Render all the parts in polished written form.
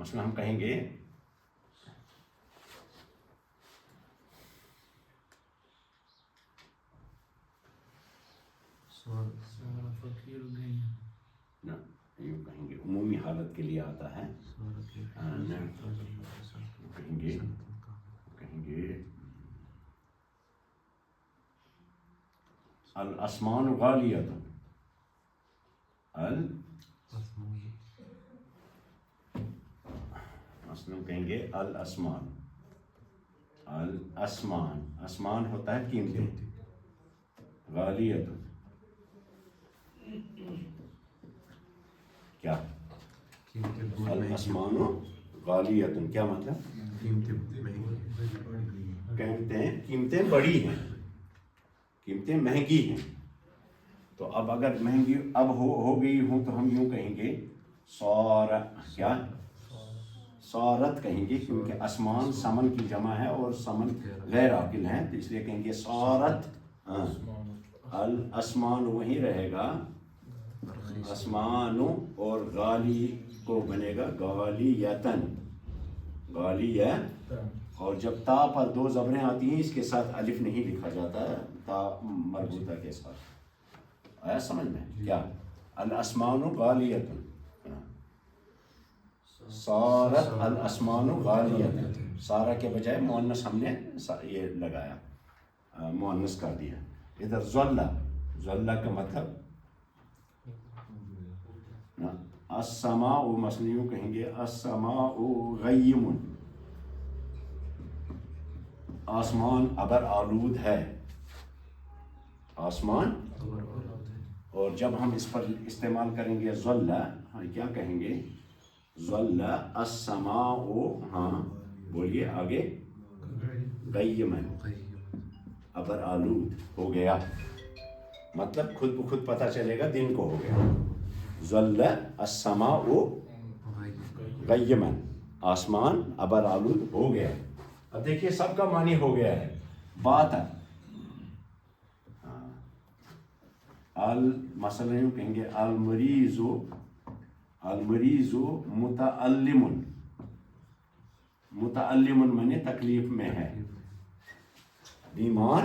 مثلا ہم کہیں گے نہ، یوں کہیں گے عمومی حالت کے لیے آتا ہے، کہیں گے الاسمان غالیۃ، مثلا کہیں گے الاسمان، اسمان ہوتا ہے قیمتیں، غالیۃ کیا، الاسمان غالیۃ کیا مطلب، قیمتیں بڑی ہیں، قیمتیں مہنگی ہیں. تو اب اگر مہنگی اب ہو گئی ہوں تو ہم یوں کہیں گے کیا سارت کہیں گے، کیونکہ اسمان سمن کی جمع ہے اور سمن غیر عاقل ہے، تو اس لیے کہیں گے سارت. الاسمان وہی رہے گا، اسمان اور غالی کو بنے گا غالیتن، اور جب تا پر دو زبریں آتی ہیں اس کے ساتھ الف نہیں لکھا جاتا ہے، تا مربوطہ کے ساتھ. آیا سمجھ میں؟ کیا الاسمان غالیۃ، صارت الاسمان غالیۃ، سارا کے بجائے مؤنث ہم نے یہ لگایا، مؤنث کر دیا. ادھر ظل کا مطلب السماء، مثلا یوں کہیں گے السماء غیم، آسمان ابر آلود ہے، آسمان. اور جب ہم اس پر استعمال کریں گے ظل، کیا کہیں گے، ظل السماء، ہاں بولیے آگے، غیمن ابر آلود ہو گیا، مطلب خود بخود پتہ چلے گا دن کو ہو گیا. ظل السماء غیمن، آسمان ابر آلود ہو گیا. اب دیکھیے سب کا معنی ہو گیا ہے. بات مثلا یوں کہیں گے المریض متعلم معنی تکلیف میں ہے، بیمار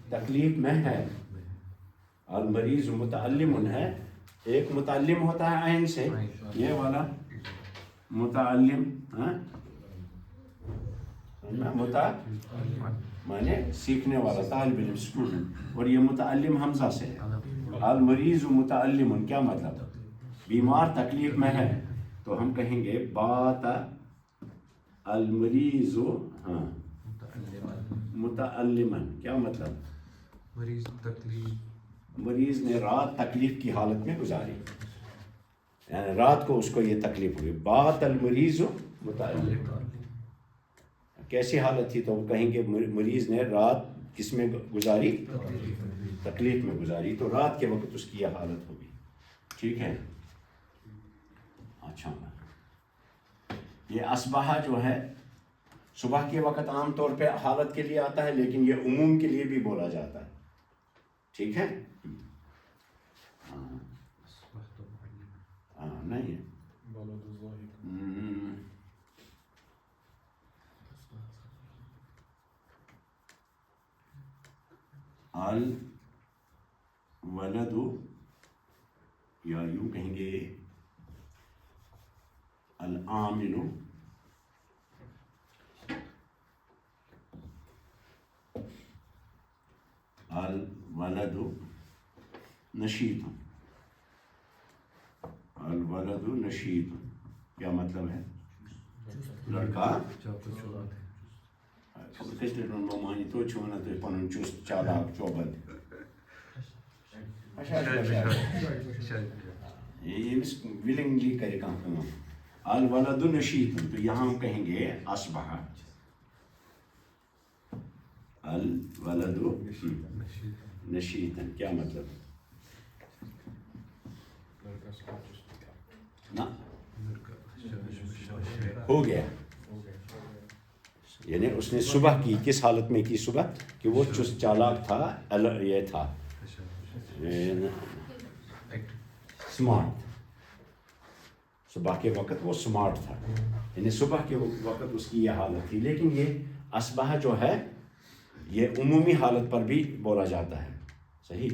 تکلیف میں ہے. المریض متعلم ہے، ایک متعلم ہوتا ہے عین سے، یہ والا متعلم، معنی سیکھنے والا، طالب علم، اسٹوڈنٹ، اور یہ متعلم حمزہ سے ہے. المریض متعلم کیا مطلب، بیمار تکلیف میں ہے. تو ہم کہیں گے بات المریض متعلما، کیا مطلب، مریض نے رات تکلیف کی حالت میں گزاری، یعنی رات کو اس کو یہ تکلیف ہوئی. بات المریض متعلما، کیسی حالت تھی، تو کہیں گے مریض نے رات کس میں گزاری، تکلیف میں گزاری، تو رات کے وقت اس کی یہ حالت ہوگی. ٹھیک ہے. اچھا، یہ اصبح جو ہے صبح کے وقت عام طور پہ حالت کے لیے آتا ہے، لیکن یہ عموم کے لیے بھی بولا جاتا ہے. ٹھیک ہے. نہیں الولد، یا یوں کہیں گے العامل، الولد نشیط، الولد نشیط کیا مطلب ہے، لڑکا مانی تو چھونا تو پن چست چالاک چوبند، یمس ولنگلی کرے کانٛہہ کٲم. الولد نشیط، تو یہاں ہم کہیں گے اصبح الولد نشیط، کیا مطلب، نہ ہو گیا، یعنی اس نے صبح کی، کس حالت میں کی صبح، کہ وہ چست چالاک تھا، یہ تھا اسمارٹ صبح کے وقت وہ سمارٹ تھا، یعنی صبح کے وقت اس کی یہ حالت تھی. لیکن یہ اصبح جو ہے یہ عمومی حالت پر بھی بولا جاتا ہے. صحیح.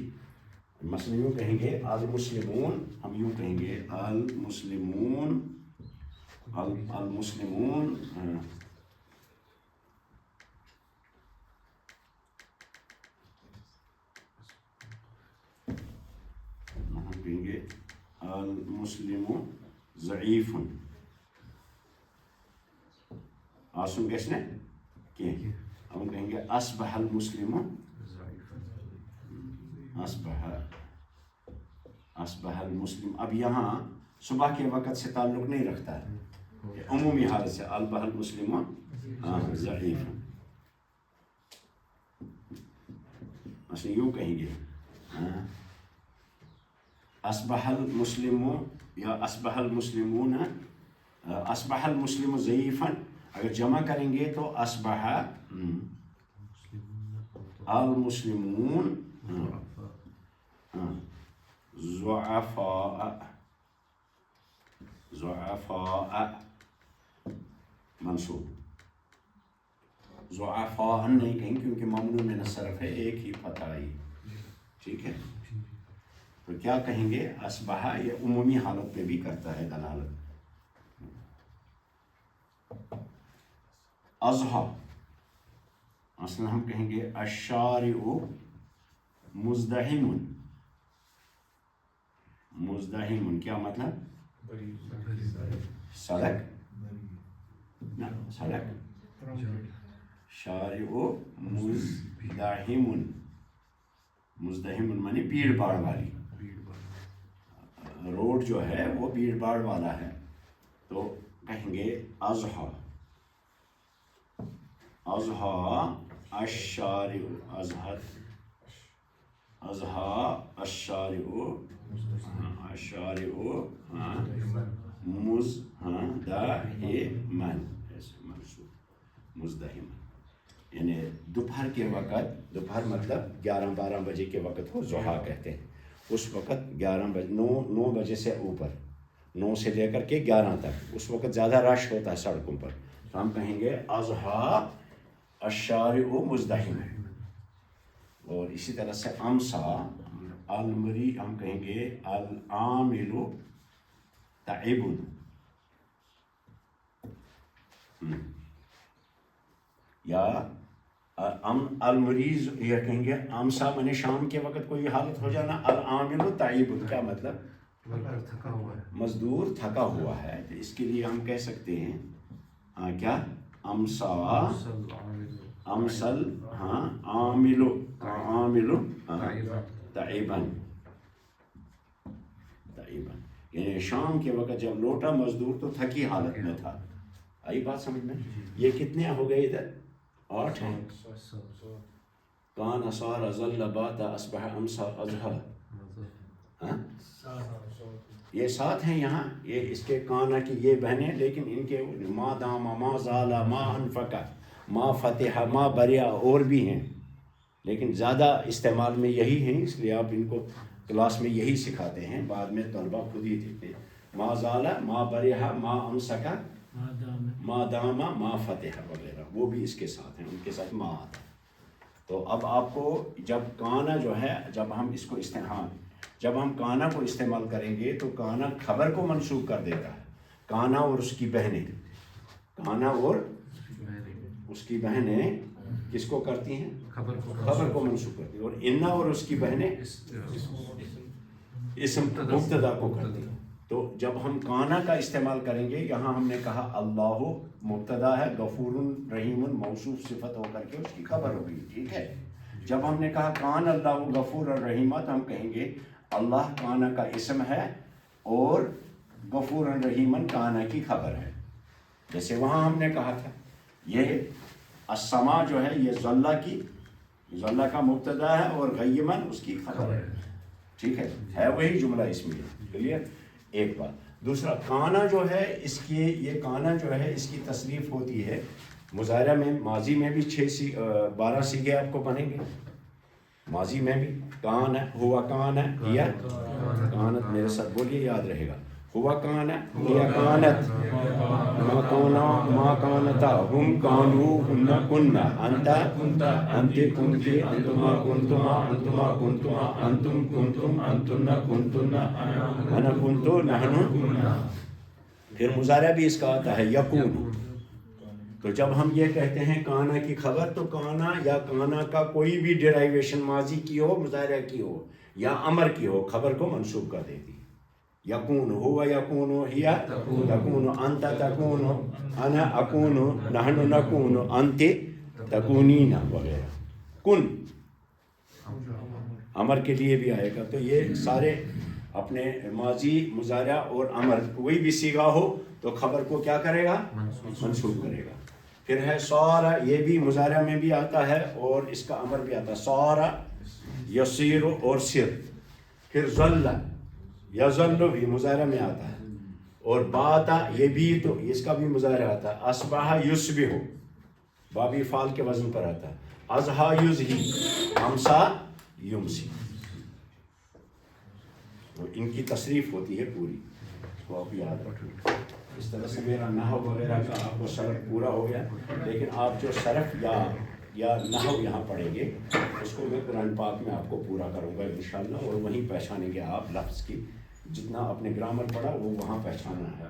مثلا یوں کہیں گے المسلمون، ہم یوں کہیں گے المسلمون، المسلمون ہم کہیں گے المسلم ضعیف. آسن گژھِ نا کینٛہہ. ہم کہیں گے اصبح المسلم، اصبح المسلم. اب یہاں صبح کے وقت سے تعلق نہیں رکھتا ہے، یہ عمومی حالت سے اصبح المسلم ضعیف. مثلا یوں کہیں گے اصبح المسلم یا اصبح المسلمون، اصبح المسلم ضعیفا اگر جمع کریں گے تو اصبح المسلمون ضعفاء، ضعفاء منصوب. ضعفاء نہیں کہیں کیونکہ ممنوع من الصرف ہے، ایک ہی فتح آئی. ٹھیک ہے. تو کیا کہیں گے اصبح، یہ عمومی حالت پہ بھی کرتا ہے دلالت. اضحیٰ اصلا ہم کہیں گے الشارع مزدحم. مزدحم کیا مطلب؟ سڑک نہ سڑک. شارع مزدحم، مزدحم معنی بھیڑ بھاڑ والی. روڈ جو ہے وہ بھیڑ بھاڑ والا ہے. تو کہیں گے اضحیٰ، اضحیٰ الشارع، اضحیٰ الشارع، الشارع مزدحم، یعنی دوپہر کے وقت، دوپہر مطلب 11-12 بجے کے وقت کو ضحیٰ کہتے ہیں. اس وقت 11 بجے 9 بجے سے اوپر، 9 سے لے کر کے 11 تک، اس وقت زیادہ رش ہوتا ہے سڑکوں پر. تو ہم کہیں گے اضحیٰ الشارع مزدحم. اور اسی طرح سے امسا المری ہم کہیں گے العامل تعب. یا المریض یہ کہیں گے امسا میں شام کے وقت کوئی حالت ہو جانا. العامل تعب کیا مطلب؟ مزدور تھکا ہوا ہے. تو اس کے لیے ہم کہہ سکتے ہیں کیا امسا، امسل عامل، عامل تعباً، تعباً یعنی شام کے وقت جب لوٹا مزدور تو تھکی حالت میں تھا. آئی بات سمجھ میں؟ یہ کتنے ہو گئے ادھر؟ 8 ہیں. کان صار ظل بات اصبح امسا اضحیٰ. یہ 7 ہیں یہاں. یہ اس کے کانا کی یہ بہنیں، لیکن ان کے ما دام، ما زال، ما انفق، ما فتح، ما بریا اور بھی ہیں، لیکن زیادہ استعمال میں یہی ہیں. اس لیے آپ ان کو کلاس میں یہی سکھاتے ہیں، بعد میں طلبہ خود ہی دیتے ہیں. ما زال، ما بریا، ما امسک، ما دام، ما فتح وغیرہ، وہ بھی اس کے ساتھ ہیں، ان کے ساتھ ما آتا ہے. تو اب آپ کو جب کانا جو ہے، جب ہم اس کو جب ہم کانا کو استعمال کریں گے تو کانا خبر کو منسوب کر دیتا ہے. کانا اور اس کی بہنیں، کانا اور اس کی بہنیں کس کو کرتی ہیں؟ خبر کو منسوب کرتی ہیں. اور انا اور اس کی بہنیں اسم مبتدا کو کرتی ہیں. تو جب ہم کانا کا استعمال کریں گے، یہاں ہم نے کہا اللہ مبتدا ہے، غفور رحیم موصوف صفت ہو کر کے اس کی خبر ہوگی. ٹھیک ہے. جب ہم نے کہا کان اللہ غفور الرحیم، تو ہم کہیں گے اللہ کانا کا اسم ہے اور غفور الرحیم کانا کی خبر ہے. جیسے وہاں ہم نے کہا تھا یہ السما جو ہے یہ ظلہ کا مبتدا ہے اور غیمن اس کی خبر ہے. ٹھیک ہے وہی جملہ اس میں. کلیئر؟ ایک بات. دوسرا کانا جو ہے اس کی، یہ کانا جو ہے اس کی تصریف ہوتی ہے مضارع میں، ماضی میں بھی 12 سیغے آپ کو بنیں گے. ماضی میں بھی کان ہے، ہوا کان ہے، یا کانت، میرے ساتھ بولیے یاد رہے گا. ہوا کانا یا کانت ما کانا ما کانتا ہم کانو ہن کننا انتا انت کنتی انتما کنتما انتما کنتما انتم کنتم انتن کنتن انا کنتو نحن. پھر مضارع بھی اس کا آتا ہے یکون. تو جب ہم یہ کہتے ہیں کانا کی خبر تو کانا یا کانا کا کوئی بھی ڈیرائیویشن ماضی کی ہو مضارع کی ہو یا امر کی ہو خبر کو منصوب کر دیتی. یکون ہوا یکون ہیا تکون انت تکون انا اکون نحن نکون انت تکونین وغیرہ. کن امر کے لیے بھی آئے گا. تو یہ سارے اپنے ماضی مضارع اور امر کوئی بھی صیغہ ہو تو خبر کو کیا کرے گا منصوب کرے گا. پھر ہے سارا یہ بھی مضارع میں بھی آتا ہے اور اس کا امر بھی آتا ہے. سارا یسیر اور سر. پھر ظل یظل بھی مضارع میں آتا ہے. اور باتا یہ بھی تو اس کا بھی مضارع آتا ہے. اصبح یصبح بابی فعل کے وزن پر آتا ہے. اضحیٰ یضحی امسا یمسی. تو ان کی تصریف ہوتی ہے پوری. اس کو آپ یاد رکھیں. اس طرح سے میرا نحو وغیرہ کا آپ کو صرف پورا ہو گیا. لیکن آپ جو صرف یا نحو یہاں پڑھیں گے اس کو میں قرآن پاک میں آپ کو پورا کروں گا انشاءاللہ. اور وہیں پہچانیں گے آپ لفظ کی. جتنا آپ نے گرامر پڑھا وہ وہاں پہچانا ہے.